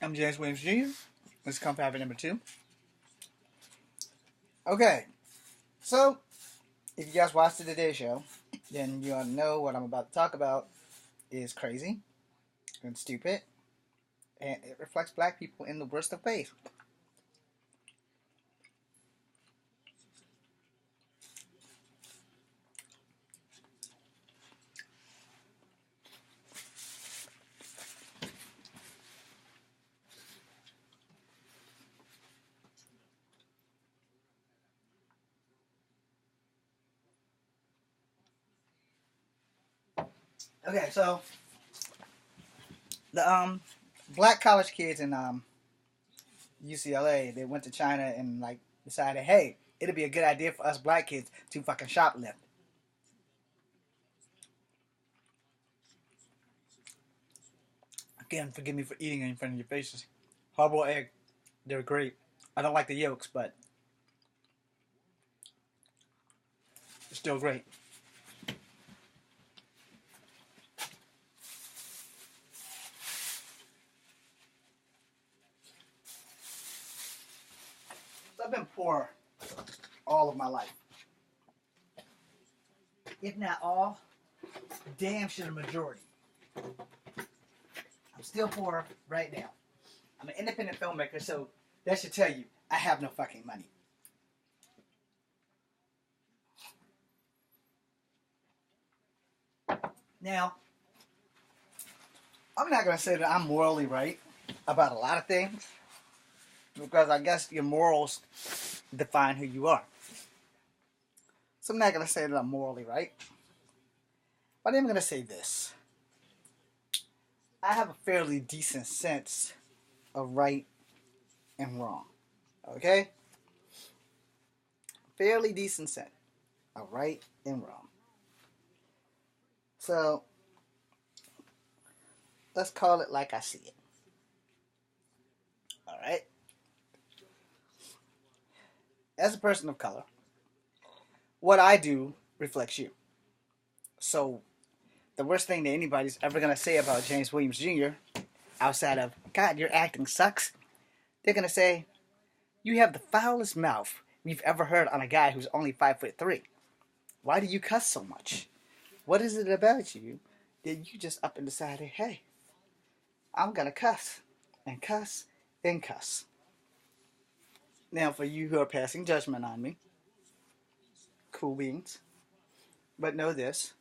I'm James Williams Jr. This is Come Favorite number 2. Okay, so if you guys watched the Today Show, then you all know what I'm about to talk about is crazy and stupid, and it reflects black people in the worst of ways. Okay, so the black college kids in UCLA, they went to China and like decided, hey, it'd be a good idea for us black kids to fucking shoplift. Again, forgive me for eating it in front of your faces. Hard-boiled egg, they're great. I don't like the yolks, but they're still great. So I've been poor all of my life. If not all, damn sure the majority. I'm still poor right now. I'm an independent filmmaker, so that should tell you I have no fucking money. Now, I'm not going to say that I'm morally right about a lot of things, because I guess your morals define who you are. So I'm not going to say that I'm morally right, but I'm going to say this. I have a fairly decent sense of right and wrong. Okay? Fairly decent sense of right and wrong. So, let's call it like I see it. Alright? As a person of color, what I do reflects you. So, the worst thing that anybody's ever going to say about James Williams Jr., outside of, God, your acting sucks, they're going to say, you have the foulest mouth we've ever heard on a guy who's only 5'3". Why do you cuss so much? What is it about you that you just up and decided, hey, I'm going to cuss and cuss and cuss? Now, for you who are passing judgment on me, cool beans. But know this,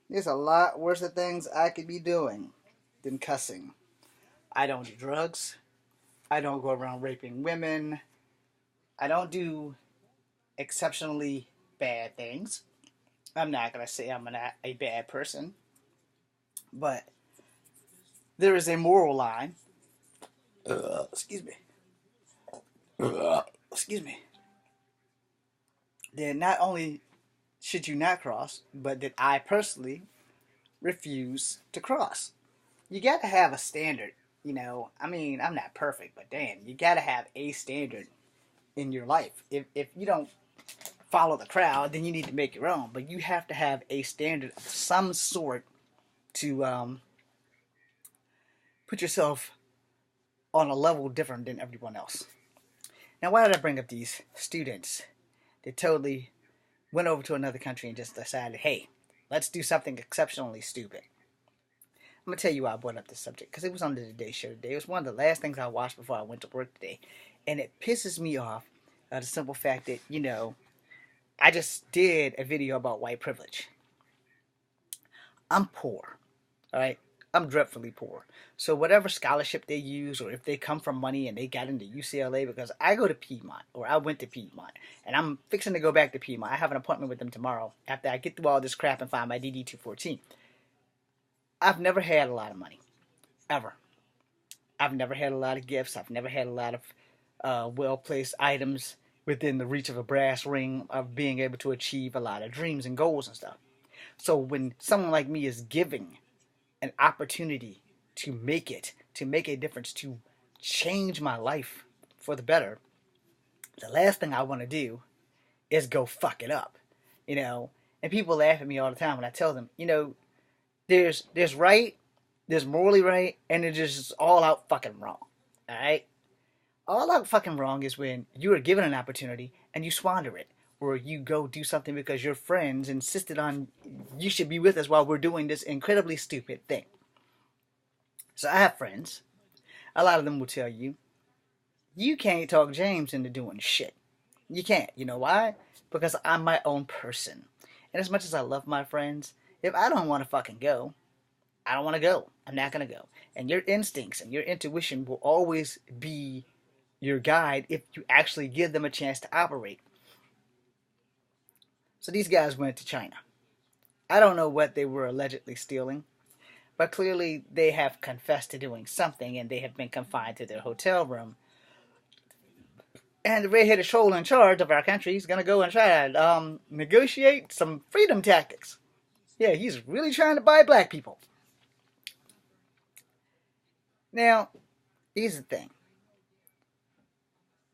there's a lot worse things I could be doing than cussing. I don't do drugs. I don't go around raping women. I don't do exceptionally bad things. I'm not going to say I'm a bad person. But there is a moral line. Excuse me. Excuse me. That not only should you not cross, but that I personally refuse to cross. You gotta have a standard, you know. I mean, I'm not perfect, but damn, you gotta have a standard in your life. If you don't follow the crowd, then you need to make your own. But you have to have a standard of some sort to put yourself on a level different than everyone else. Now, why did I bring up these students that totally went over to another country and just decided, hey, let's do something exceptionally stupid? I'm going to tell you why I brought up this subject, because it was on the Today Show today. It was one of the last things I watched before I went to work today. And it pisses me off, the simple fact that, you know, I just did a video about white privilege. I'm poor, all right? I'm dreadfully poor. So whatever scholarship they use, or if they come from money and they got into UCLA, because I go to Piedmont, or I went to Piedmont, and I'm fixing to go back to Piedmont. I have an appointment with them tomorrow after I get through all this crap and find my DD-214. I've never had a lot of money, ever. I've never had a lot of gifts. I've never had a lot of well-placed items within the reach of a brass ring of being able to achieve a lot of dreams and goals and stuff. So when someone like me is giving an opportunity to make it, to make a difference, to change my life for the better, the last thing I want to do is go fuck it up, you know. And people laugh at me all the time when I tell them, you know, there's right, there's morally right, and there's just all out fucking wrong. Alright? All out fucking wrong is when you are given an opportunity and you squander it. Or you go do something because your friends insisted on you should be with us while we're doing this incredibly stupid thing. So I have friends. A lot of them will tell you, you can't talk James into doing shit. You can't. You know why? Because I'm my own person. And as much as I love my friends, if I don't want to fucking go, I don't want to go. I'm not going to go. And your instincts and your intuition will always be your guide if you actually give them a chance to operate. So these guys went to China. I don't know what they were allegedly stealing, but clearly they have confessed to doing something and they have been confined to their hotel room. And the red-headed troll in charge of our country is going to go and try to negotiate some freedom tactics. Yeah, he's really trying to buy black people. Now, here's the thing.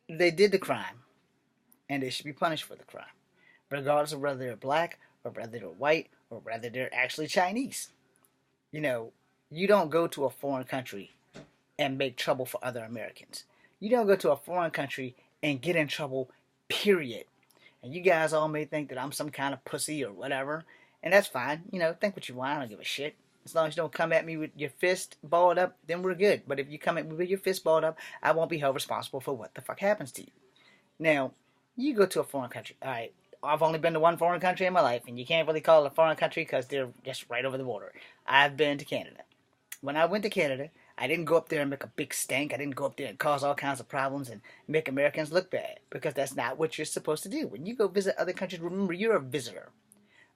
They did the crime, and they should be punished for the crime, regardless of whether they're black or whether they're white or whether they're actually Chinese. You know, you don't go to a foreign country and make trouble for other Americans. You don't go to a foreign country and get in trouble, period. And you guys all may think that I'm some kind of pussy or whatever, and that's fine. You know, think what you want. I don't give a shit. As long as you don't come at me with your fist balled up, then we're good. But if you come at me with your fist balled up, I won't be held responsible for what the fuck happens to you. Now, you go to a foreign country. All right, I've only been to one foreign country in my life, and you can't really call it a foreign country because they're just right over the border. I've been to Canada. When I went to Canada, I didn't go up there and make a big stank. I didn't go up there and cause all kinds of problems and make Americans look bad because that's not what you're supposed to do. When you go visit other countries, remember you're a visitor.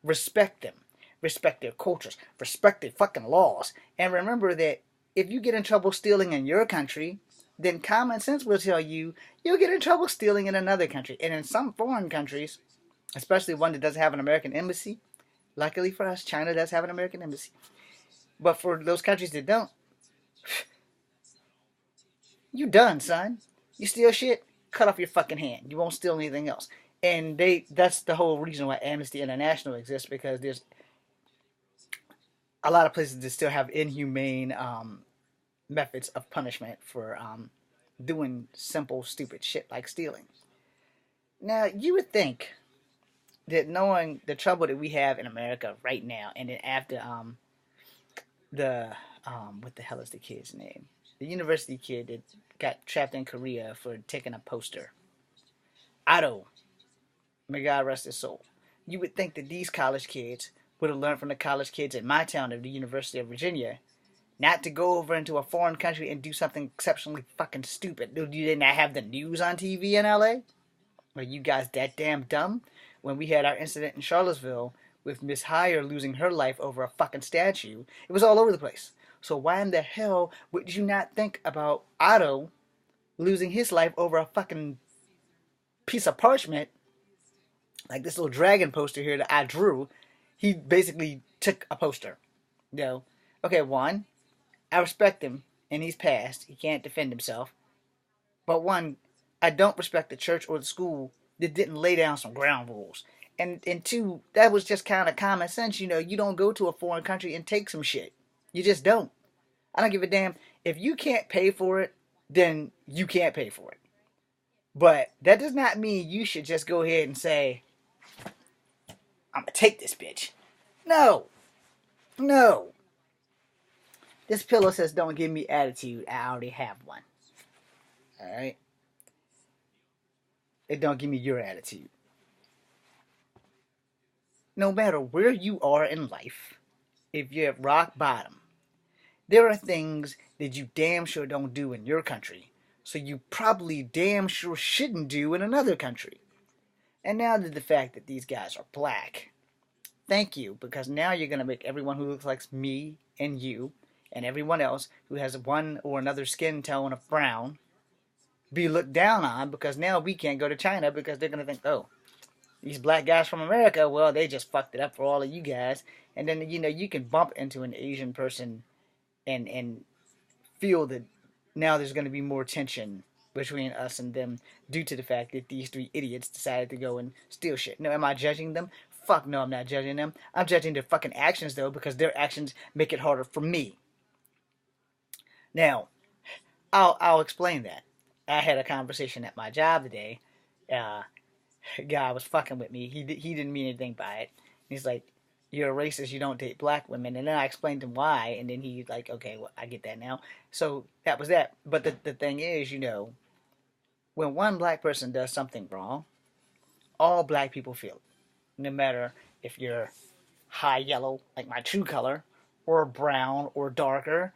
Respect them. Respect their cultures. Respect their fucking laws. And remember that if you get in trouble stealing in your country, then common sense will tell you you'll get in trouble stealing in another country. And in some foreign countries, especially one that doesn't have an American embassy, luckily for us, China does have an American embassy. But for those countries that don't, you done, son. You steal shit, cut off your fucking hand. You won't steal anything else. And that's the whole reason why Amnesty International exists, because there's a lot of places that still have inhumane methods of punishment for doing simple, stupid shit like stealing. Now, you would think that knowing the trouble that we have in America right now, and then after the what the hell is the kid's name? The university kid that got trapped in Korea for taking a poster. Otto, may God rest his soul. You would think that these college kids would have learned from the college kids in my town of the University of Virginia not to go over into a foreign country and do something exceptionally fucking stupid. Dude, you did not have the news on TV in LA? Are you guys that damn dumb? When we had our incident in Charlottesville with Miss Heyer losing her life over a fucking statue, it was all over the place. So why in the hell would you not think about Otto losing his life over a fucking piece of parchment, like this little dragon poster here that I drew? He basically took a poster. You know, okay, one, I respect him, and he's passed. He can't defend himself. But one, I don't respect the church or the school that didn't lay down some ground rules. And two, that was just kind of common sense. You know, you don't go to a foreign country and take some shit. You just don't. I don't give a damn. If you can't pay for it, then you can't pay for it. But that does not mean you should just go ahead and say, I'm going to take this bitch. No. No. This pillow says don't give me attitude. I already have one. Alright? It don't give me your attitude. No matter where you are in life, if you're at rock bottom, there are things that you damn sure don't do in your country, so you probably damn sure shouldn't do in another country. And now to the fact that these guys are black, thank you, because now you're going to make everyone who looks like me and you and everyone else who has one or another skin tone of brown be looked down on, because now we can't go to China because they're going to think, oh, these black guys from America, well, they just fucked it up for all of you guys. And then, you know, you can bump into an Asian person and feel that now there's going to be more tension between us and them due to the fact that these three idiots decided to go and steal shit. No, am I judging them? Fuck no, I'm not judging them. I'm judging their fucking actions, though, because their actions make it harder for me. Now, I'll explain that. I had a conversation at my job today. A guy was fucking with me. He didn't mean anything by it. He's like, "You're a racist. You don't date black women." And then I explained to him why. And then he like, "Okay, well, I get that now." So that was that. But the thing is, when one black person does something wrong, all black people feel it. No matter if you're high yellow, like my true color, or brown or darker.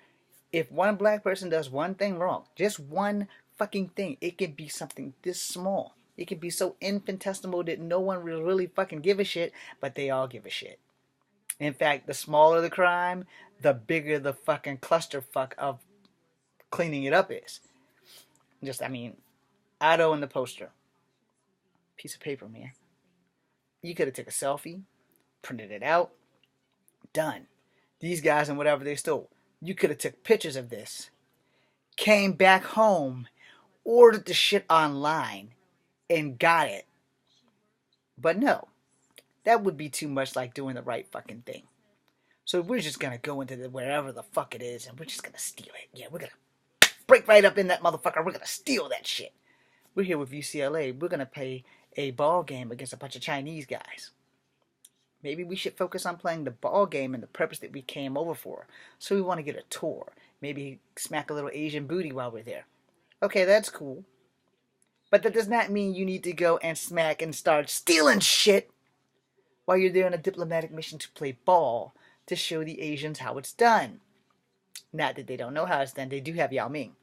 If one black person does one thing wrong, just one fucking thing, it can be something this small. It can be so infinitesimal that no one will really fucking give a shit, but they all give a shit. In fact, the smaller the crime, the bigger the fucking clusterfuck of cleaning it up is. Just, I mean, Otto in the poster. Piece of paper, man. You could have took a selfie, printed it out, done. These guys and whatever they stole. You could have took pictures of this, came back home, ordered the shit online, and got it. But no, that would be too much like doing the right fucking thing. So we're just gonna go into wherever the fuck it is, and we're just gonna steal it. Yeah, we're gonna break right up in that motherfucker. We're gonna steal that shit. We're here with UCLA. We're gonna play a ball game against a bunch of Chinese guys. Maybe we should focus on playing the ball game and the purpose that we came over for. So we want to get a tour. Maybe smack a little Asian booty while we're there. Okay, that's cool. But that does not mean you need to go and smack and start stealing shit while you're there on a diplomatic mission to play ball to show the Asians how it's done. Not that they don't know how it's done. They do have Yao Ming.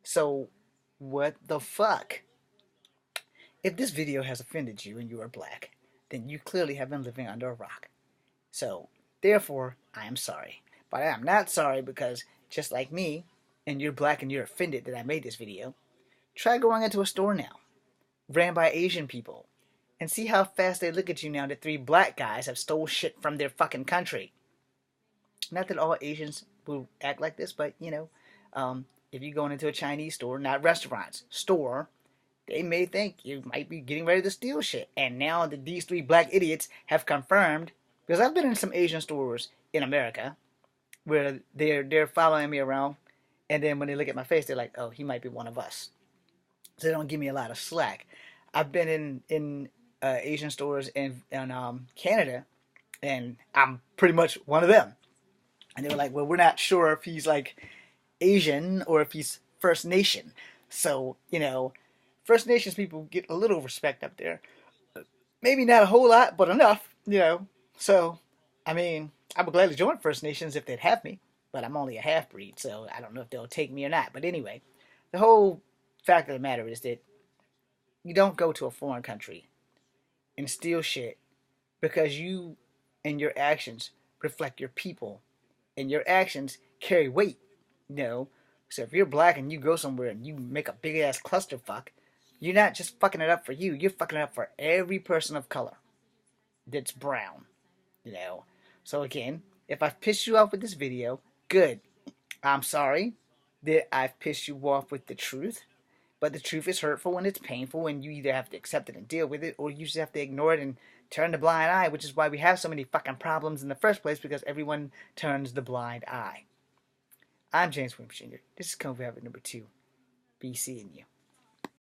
So, what the fuck? If this video has offended you and you are black, then you clearly have been living under a rock. So, therefore, I am sorry. But I am not sorry because, just like me, and you're black and you're offended that I made this video, try going into a store now, ran by Asian people, and see how fast they look at you now that 3 black guys have stole shit from their fucking country. Not that all Asians will act like this, but, if you're going into a Chinese store, not restaurants, store, they may think you might be getting ready to steal shit. And now that these 3 black idiots have confirmed, because I've been in some Asian stores in America where they're following me around, and then when they look at my face, they're like, "Oh, he might be one of us." So they don't give me a lot of slack. I've been in Asian stores in Canada, and I'm pretty much one of them. And they were like, "Well, we're not sure if he's like Asian or if he's First Nation." So, First Nations people get a little respect up there. Maybe not a whole lot, but enough, So, I mean, I would gladly join First Nations if they'd have me, but I'm only a half-breed, so I don't know if they'll take me or not. But anyway, the whole fact of the matter is that you don't go to a foreign country and steal shit because you and your actions reflect your people, and your actions carry weight, So if you're black and you go somewhere and you make a big-ass clusterfuck, you're not just fucking it up for you. You're fucking it up for every person of color that's brown, So again, if I've pissed you off with this video, good. I'm sorry that I've pissed you off with the truth. But the truth is hurtful and it's painful, and you either have to accept it and deal with it, or you just have to ignore it and turn the blind eye, which is why we have so many fucking problems in the first place, because everyone turns the blind eye. I'm James Williams Jr. This is COVID number 2. Be seeing you.